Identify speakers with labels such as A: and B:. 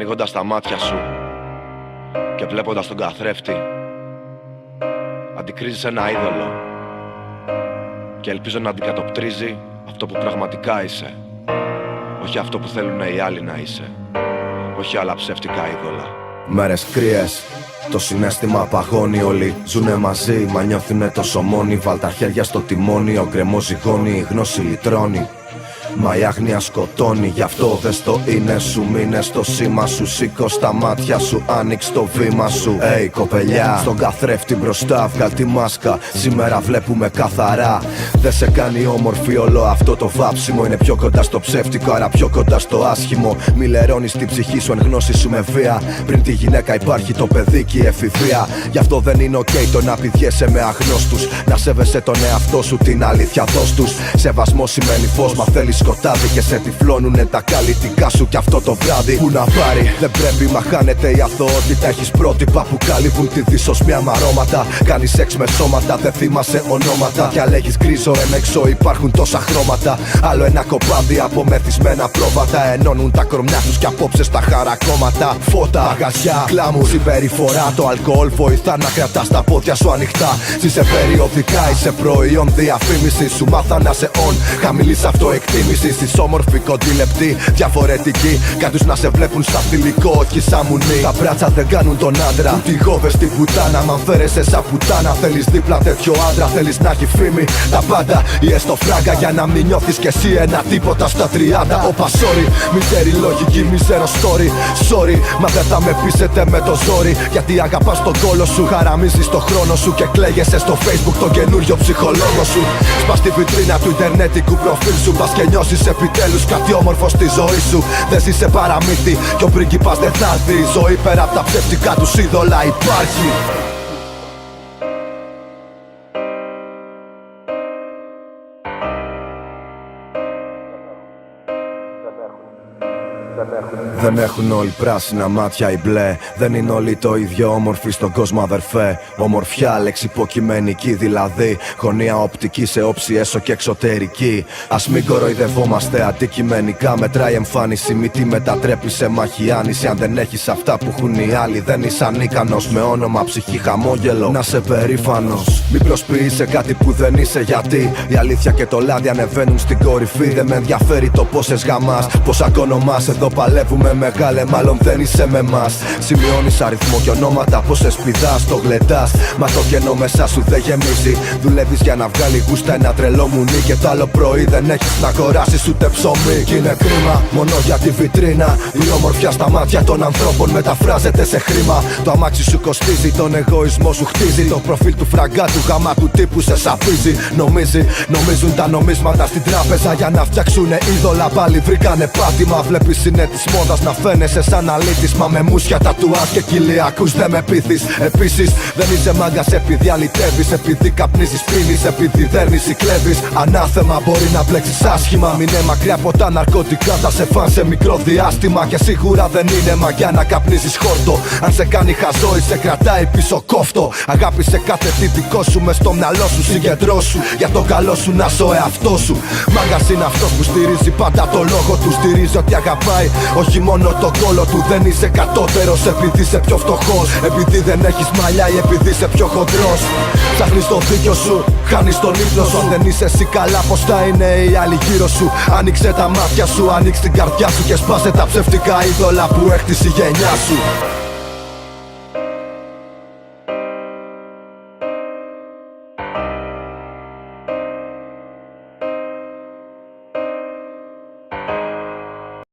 A: ανοίγοντας τα μάτια σου και βλέποντας τον καθρέφτη, αντικρίζεις ένα είδωλο και ελπίζω να αντικατοπτρίζει αυτό που πραγματικά είσαι, όχι αυτό που θέλουν οι άλλοι να είσαι, όχι άλλα ψεύτικα είδωλα.
B: Μέρες κρύες, το συναίσθημα παγώνει. Όλοι ζουνε μαζί, μα νιώθουνε τόσο μόνοι. Βάλ τα χέρια στο τιμόνι, ο γκρεμός ζυγώνει, η γνώση λυτρώνει. Μα η άγνοια σκοτώνει, γι' αυτό δες το είναι σου. Μείνε στο σήμα σου, σήκω στα μάτια σου, άνοιξ το βήμα σου. Ει κοπελιά, στον καθρέφτη μπροστά βγάλ τη μάσκα. Σήμερα βλέπουμε καθαρά, δεν σε κάνει όμορφη όλο αυτό το βάψιμο. Είναι πιο κοντά στο ψεύτικο, άρα πιο κοντά στο άσχημο. Μη λερώνεις την ψυχή σου εν γνώση σου με βία. Πριν τη γυναίκα υπάρχει το παιδί και η εφηβεία. Γι' αυτό δεν είναι ok το να πηδιέσαι με αγνώστους. Να σέβεσαι τον εαυτό σου, την αλήθεια δώσ' τους. Σεβασμό σημαίνει φως, μα θέλεις σκοτάδι και σε τυφλώνουνε τα καλλιτικά σου κι αυτό το βράδυ. Πού να πάρει, δεν πρέπει, μα χάνεται η αθωότητα. Έχεις πρότυπα που καλύπτουν τη δυσοσμία με αρώματα. Κάνεις σεξ με σώματα, δεν θυμάσαι ονόματα. Κι αν λέγεις γκρίζο έξω υπάρχουν τόσα χρώματα. Άλλο ένα κοπάδι από μεθυσμένα πρόβατα. Ενώνουν τα κορμιά τους κι απόψε στα χαρακόμματα. Φώτα, μαγαζιά, κλάμου, συμπεριφορά. Το αλκοόλ βοηθά να κρατάς τα πόδια σου ανοιχτά. Ζήσε περιοδικά, είσαι προϊόν διαφήμιση. Σου μάθα να σε on, χαμηλής αυτοεκτίμηση. Στις όμορφοι, κοντή, λεπτή, διαφορετική. Κάποιους να σε βλέπουν σαν φιλικό, όχι σαν μουνί. Τα μπράτσα δεν κάνουν τον άντρα, ούτε οι γόβες την πουτάνα. Μ' αν φέρεσαι σαν πουτάνα, θέλεις δίπλα τέτοιο άντρα. Θέλεις να έχει φήμη, τα πάντα ή έστω φράγκα. Για να μην νιώθεις κι εσύ ένα τίποτα στα 30. Όπα sorry, μιζέρι λογική, μιζέρο story. Sorry, μα δεν θα με πείσετε με το ζόρι. Γιατί αγαπάς τον κόλο σου, χαραμίζεις το χρόνο σου. Και κλαίγεσαι στο facebook τον καινούριο ψυχολόγο σου. Σπάς τη βιτρίνα του ιντερνετικού προφίλ σου. Πας και νιώσεις επιτέλους κάτι όμορφο στη ζωή σου. Δεν ζει σε παραμύθι κι ο πρίγκιπας δεν θα έρθει. Η ζωή πέρα απ' τα ψεύτικα τους είδωλα υπάρχει. Δεν έχουν όλοι πράσινα μάτια ή μπλε. Δεν είναι όλοι το ίδιο όμορφοι στον κόσμο, αδερφέ. Ομορφιά, λέξη υποκειμενική δηλαδή. Γωνία οπτική σε όψη έσω και εξωτερική. Ας μην κοροϊδευόμαστε αντικειμενικά. Μετράει εμφάνιση, μη τη μετατρέπει σε μαχιάνιση. Αν δεν έχεις αυτά που έχουν οι άλλοι, δεν είσαι ανίκανος. Με όνομα, ψυχή, χαμόγελο, να σε περήφανος. Μην προσποιείσαι κάτι που δεν είσαι, γιατί η αλήθεια και το λάδι ανεβαίνουν στην κορυφή. Δεν με ενδιαφέρει το πόσες γαμάς, πόσα κονομάς. Εδώ παλεύουμε μεγάλε, μάλλον δεν είσαι με μας. Σημειώνεις αριθμό και ονόματα, πόσες πηδάς, το γλεντάς. Μα το κενό μέσα σου δεν γεμίζει. Δουλεύεις για να βγάλει γούστα ένα τρελό μουνί. Και το άλλο πρωί δεν έχεις να αγοράσεις ούτε ψωμί. Κι είναι κρίμα, μόνο για τη βιτρίνα. Η ομορφιά στα μάτια των ανθρώπων μεταφράζεται σε χρήμα. Το αμάξι σου κοστίζει, τον εγωισμό σου χτίζει. Το προφίλ του φραγκά του γάμα του τύπου σε σαπίζει. Νομίζουν τα νομίσματα στην τράπεζα για να φτιάξουνε είδωλα. Πάλι βρήκανε πάτημα. Βλέπεις είναι της μόδας να φαίνεσαι σαν αλήτης. Μα με μουσια, τατουάζ και κοιλιακούς δεν με πείθεις. Επίσης δεν είσαι μάγκας επειδή αλητεύεις. Επειδή καπνίζεις, πίνεις, επειδή δέρνεις ή κλέβεις. Ανάθεμα, μπορεί να μπλέξεις άσχημα. Μην είναι μακριά από τα ναρκωτικά, θα σε φαν σε μικρό διάστημα. Και σίγουρα δεν είναι μαγιά να καπνίζεις χόρτο. Αν σε κάνει χαζό ή σε κρατάει πίσω κόφτο. Αγάπησε κάθε τι δικό σου μες στο μυαλό σου. Συγκεντρώσου για το καλό σου, να σω εαυτό σου. Μάγκας είναι αυτός που στηρίζει πάντα το λόγο του. Στηρίζει ότι αγαπάει, όχι μόνο τον κόλο του. Δεν είσαι κατώτερος επειδή είσαι πιο φτωχός. Επειδή δεν έχεις μαλλιά ή επειδή είσαι πιο χοντρός. Ψάχνεις το δίκιο σου, χάνεις τον ύπνο σου. Αν δεν είσαι εσύ καλά, πως θα είναι οι άλλοι γύρω σου. Άνοιξε τα μάτια σου, άνοιξε την καρδιά σου. Και σπάσε τα ψεύτικα είδωλα που έχτισε η γενιά σου.